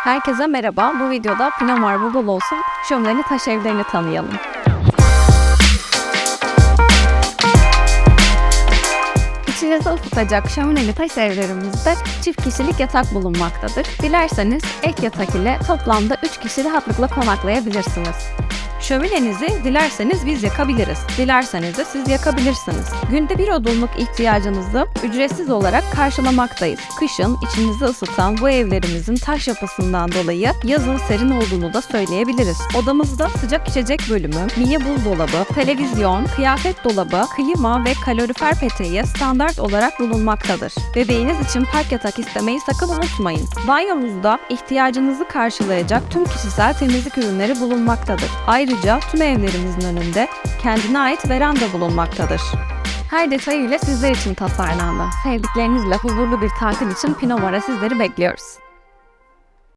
Herkese merhaba. Bu videoda Pinot Noir bol olsun şömineli taş evlerini tanıyalım. İçinizi ısıtacak şömineli taş evlerimizde çift kişilik yatak bulunmaktadır. Dilerseniz ek yatak ile toplamda 3 kişi rahatlıkla konaklayabilirsiniz. Şöminenizi dilerseniz biz yakabiliriz, dilerseniz de siz yakabilirsiniz. Günde bir odunluk ihtiyacınızı ücretsiz olarak karşılamaktayız. Kışın içinizi ısıtan bu evlerimizin taş yapısından dolayı yazın serin olduğunu da söyleyebiliriz. Odamızda sıcak içecek bölümü, mini buzdolabı, televizyon, kıyafet dolabı, klima ve kalorifer peteği standart olarak bulunmaktadır. Bebeğiniz için park yatak istemeyi sakın unutmayın. Banyomuzda ihtiyacınızı karşılayacak tüm kişisel temizlik ürünleri bulunmaktadır. Ayrıca tüm evlerimizin önünde kendine ait veranda bulunmaktadır. Her detayıyla sizler için tasarlandı. Sevdiklerinizle huzurlu bir tatil için Pinot Noir'a sizleri bekliyoruz.